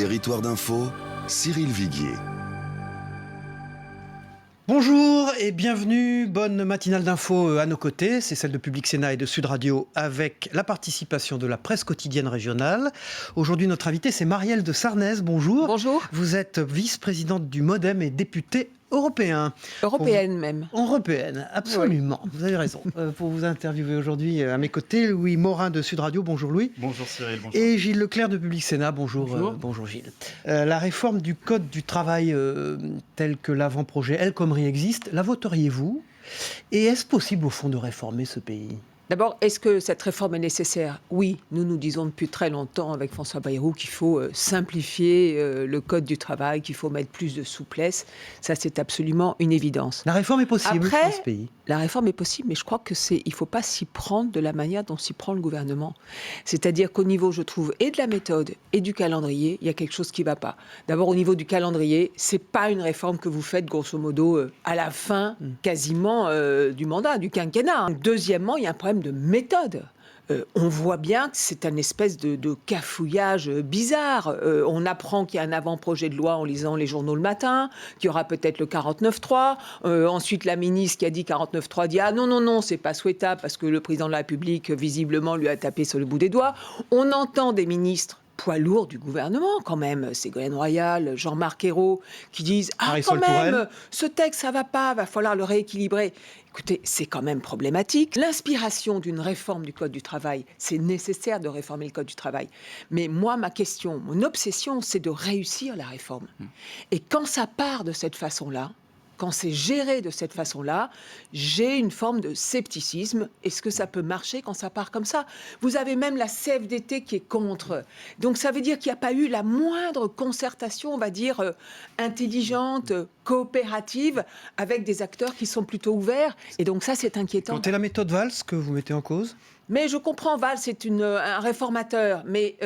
Territoire d'info, Cyril Viguier. Bonjour et bienvenue, bonne matinale d'info à nos côtés, c'est celle de Public Sénat et de Sud Radio avec la participation de la presse quotidienne régionale. Aujourd'hui notre invitée c'est Marielle de Sarnez, bonjour. Bonjour. Vous êtes vice-présidente du MoDem et députée européen. Européenne même. Européenne, absolument, oui. Vous avez raison. Pour vous interviewer aujourd'hui à mes côtés, Louis Morin de Sud Radio, bonjour Louis. Bonjour Cyril, bonjour. Et Gilles Leclerc de Public Sénat, bonjour. Bonjour Gilles. La réforme du Code du travail tel que l'avant-projet El Khomri existe, la voteriez-vous ? Et est-ce possible au fond de réformer ce pays ? D'abord, est-ce que cette réforme est nécessaire ? Oui, nous disons depuis très longtemps avec François Bayrou qu'il faut simplifier le code du travail, qu'il faut mettre plus de souplesse. Ça, c'est absolument une évidence. La réforme est possible Après, dans ce pays. La réforme est possible, mais je crois que il ne faut pas s'y prendre de la manière dont s'y prend le gouvernement. C'est-à-dire qu'au niveau, je trouve, et de la méthode et du calendrier, il y a quelque chose qui ne va pas. D'abord, au niveau du calendrier, ce n'est pas une réforme que vous faites, grosso modo, à la fin, quasiment, du mandat, du quinquennat. Deuxièmement, il y a un problème de méthode. On voit bien que c'est un espèce de cafouillage bizarre. On apprend qu'il y a un avant-projet de loi en lisant les journaux le matin, qu'il y aura peut-être le 49.3. Ensuite, la ministre qui a dit 49.3 dit « Ah non, c'est pas souhaitable parce que le président de la République, visiblement, lui a tapé sur le bout des doigts. » On entend des ministres poids lourd du gouvernement quand même, Ségolène Royal, Jean-Marc Ayrault, qui disent « Ah quand même, ce texte ça va pas, va falloir le rééquilibrer ». Écoutez, c'est quand même problématique. L'inspiration d'une réforme du Code du travail, c'est nécessaire de réformer le Code du travail. Mais moi, ma question, mon obsession, c'est de réussir la réforme. Et quand ça part de cette façon-là, quand c'est géré de cette façon-là, j'ai une forme de scepticisme. Est-ce que ça peut marcher quand ça part comme ça ? Vous avez même la CFDT qui est contre. Donc ça veut dire qu'il n'y a pas eu la moindre concertation, on va dire, intelligente, coopérative, avec des acteurs qui sont plutôt ouverts. Et donc ça, c'est inquiétant. Quand c'est la méthode Valls que vous mettez en cause ? Mais je comprends, Valls, c'est un réformateur, mais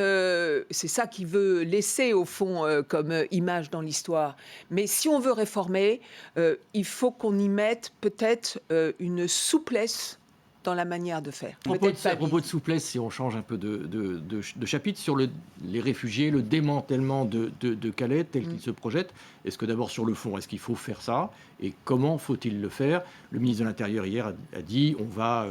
c'est ça qu'il veut laisser, au fond, comme image dans l'histoire. Mais si on veut réformer, il faut qu'on y mette peut-être une souplesse dans la manière de faire. À propos de souplesse, si on change un peu de chapitre, sur les réfugiés, le démantèlement de Calais tel qu'il se projette, est-ce que d'abord sur le fond, est-ce qu'il faut faire ça ? Et comment faut-il le faire ? Le ministre de l'Intérieur hier a dit on va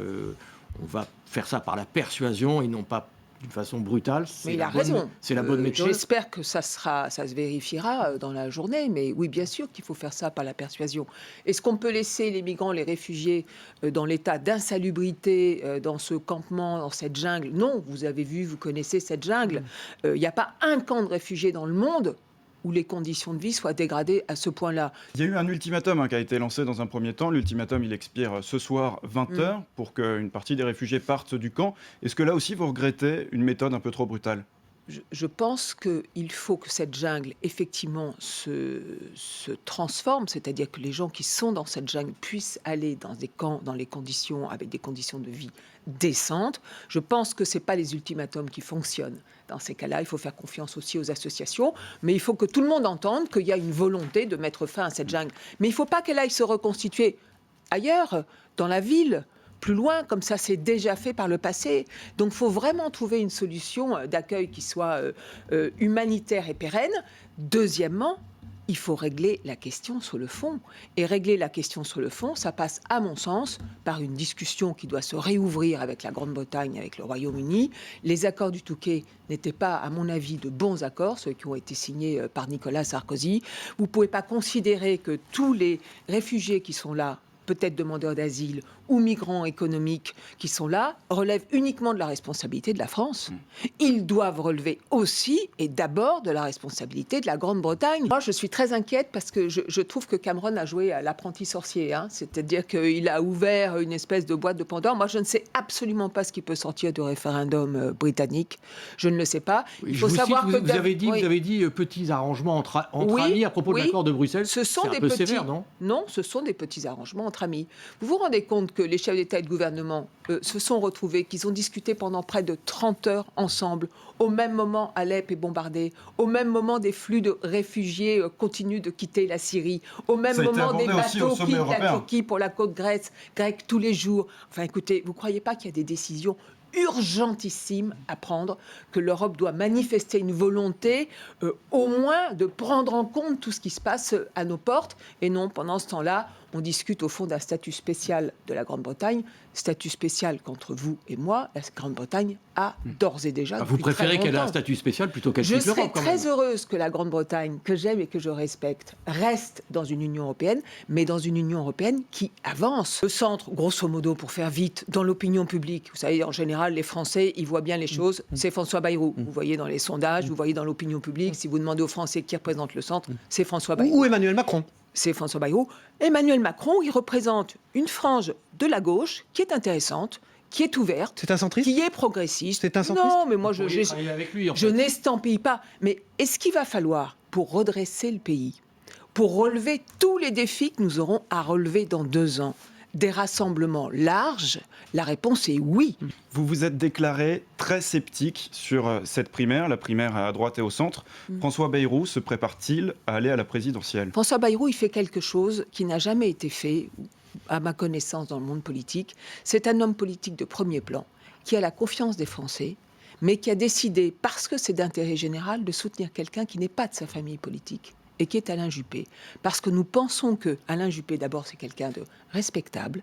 faire ça par la persuasion et non pas d'une façon brutale. Mais il a raison. C'est la bonne méthode. J'espère que ça se vérifiera dans la journée. Mais oui, bien sûr qu'il faut faire ça par la persuasion. Est-ce qu'on peut laisser les migrants, les réfugiés dans l'état d'insalubrité, dans ce campement, dans cette jungle ? Non, vous avez vu, vous connaissez cette jungle. Il n'y a pas un camp de réfugiés dans le monde où les conditions de vie soient dégradées à ce point-là. Il y a eu un ultimatum qui a été lancé dans un premier temps. L'ultimatum, il expire ce soir 20h pour qu'une partie des réfugiés partent du camp. Est-ce que là aussi, vous regrettez une méthode un peu trop brutale ? Je pense qu'il faut que cette jungle, effectivement, se transforme, c'est-à-dire que les gens qui sont dans cette jungle puissent aller dans des camps, dans les conditions, avec des conditions de vie décentes. Je pense que ce n'est pas les ultimatums qui fonctionnent. Dans ces cas-là, il faut faire confiance aussi aux associations, mais il faut que tout le monde entende qu'il y a une volonté de mettre fin à cette jungle. Mais il ne faut pas qu'elle aille se reconstituer ailleurs, dans la ville, plus loin, comme ça c'est déjà fait par le passé. Donc il faut vraiment trouver une solution d'accueil qui soit humanitaire et pérenne. Deuxièmement, il faut régler la question sur le fond. Et régler la question sur le fond, ça passe, à mon sens, par une discussion qui doit se réouvrir avec la Grande-Bretagne, avec le Royaume-Uni. Les accords du Touquet n'étaient pas, à mon avis, de bons accords, ceux qui ont été signés par Nicolas Sarkozy. Vous ne pouvez pas considérer que tous les réfugiés qui sont là, peut-être demandeurs d'asile ou migrants économiques qui sont là, relèvent uniquement de la responsabilité de la France. Ils doivent relever aussi et d'abord de la responsabilité de la Grande-Bretagne. Moi, je suis très inquiète parce que je trouve que Cameron a joué à l'apprenti sorcier. C'est-à-dire qu'il a ouvert une espèce de boîte de Pandore. Moi, je ne sais absolument pas ce qui peut sortir du référendum britannique. Je ne le sais pas. Il faut savoir que... Vous avez dit petits arrangements entre amis à propos de l'accord de Bruxelles. Ce sont des petits... sévère, non ? Non, ce sont des petits arrangements entre amis. Vous vous rendez compte que les chefs d'État et de gouvernement se sont retrouvés, qu'ils ont discuté pendant près de 30 heures ensemble. Au même moment, Alep est bombardé. Au même moment, des flux de réfugiés continuent de quitter la Syrie. Au même moment, des bateaux quittent la Turquie pour la côte grecque tous les jours. Enfin, écoutez, vous ne croyez pas qu'il y a des décisions urgentissime à prendre, que l'Europe doit manifester une volonté au moins de prendre en compte tout ce qui se passe à nos portes, et non, pendant ce temps-là, on discute au fond d'un statut spécial de la Grande-Bretagne, statut spécial qu'entre vous et moi, la Grande-Bretagne a d'ores et déjà. Vous préférez qu'elle ait un statut spécial plutôt qu'elle quitte l'Europe, quand même. Je serais très heureuse que la Grande-Bretagne, que j'aime et que je respecte, reste dans une Union européenne, mais dans une Union européenne qui avance. Le centre, grosso modo, pour faire vite, dans l'opinion publique, vous savez, en général, les Français, ils voient bien les choses, c'est François Bayrou. Vous voyez dans les sondages, vous voyez dans l'opinion publique, si vous demandez aux Français qui représente le centre, c'est François Bayrou. Ou Emmanuel Macron. C'est François Bayrou. Emmanuel Macron, il représente une frange de la gauche qui est intéressante, qui est ouverte, C'est un centriste? qui est progressiste. C'est un centriste? Non, mais moi, Vous pourriez travailler avec lui, en je fait. n'estampille pas. Mais est-ce qu'il va falloir, pour redresser le pays, pour relever tous les défis que nous aurons à relever dans 2 ans, des rassemblements larges? La réponse est oui. Vous vous êtes déclaré très sceptique sur cette primaire, la primaire à droite et au centre. François Bayrou se prépare-t-il à aller à la présidentielle? François Bayrou, il fait quelque chose qui n'a jamais été fait, à ma connaissance, dans le monde politique. C'est un homme politique de premier plan, qui a la confiance des Français, mais qui a décidé, parce que c'est d'intérêt général, de soutenir quelqu'un qui n'est pas de sa famille politique, et qui est Alain Juppé. Parce que nous pensons que Alain Juppé, d'abord, c'est quelqu'un de respectable,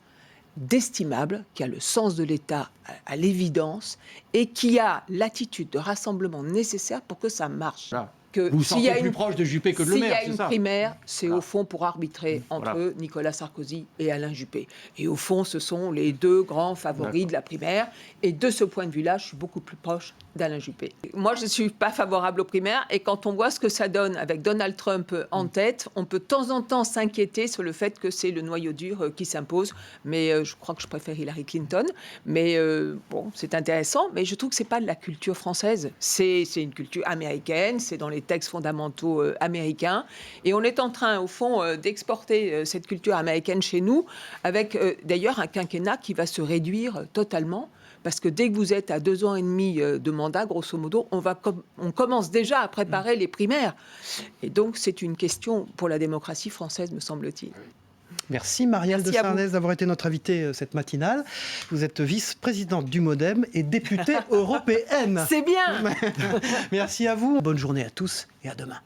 d'estimable, qui a le sens de l'État à l'évidence, et qui a l'attitude de rassemblement nécessaire pour que ça marche. Voilà. Que Vous s'il sentez y a plus une- proche de Juppé que de Le S'il y Maire, a c'est une ça? primaire, c'est Voilà. au fond pour arbitrer entre Voilà. Nicolas Sarkozy et Alain Juppé. Et au fond, ce sont les 2 grands favoris D'accord. de la primaire. Et de ce point de vue-là, je suis beaucoup plus proche d'Alain Juppé. Moi, je ne suis pas favorable aux primaires. Et quand on voit ce que ça donne avec Donald Trump en tête, on peut de temps en temps s'inquiéter sur le fait que c'est le noyau dur qui s'impose. Mais je crois que je préfère Hillary Clinton. Mais bon, c'est intéressant. Mais je trouve que ce n'est pas de la culture française. C'est une culture américaine. C'est dans les textes fondamentaux américains. Et on est en train, au fond, d'exporter cette culture américaine chez nous, avec d'ailleurs un quinquennat qui va se réduire totalement. Parce que dès que vous êtes à 2 ans et demi de mandat, grosso modo, on commence déjà à préparer les primaires. Et donc, c'est une question pour la démocratie française, me semble-t-il. Merci Marielle Merci de à vous. Sarnez d'avoir été notre invitée cette matinale. Vous êtes vice-présidente du MoDem et députée européenne. C'est bien! Merci à vous. Bonne journée à tous et à demain.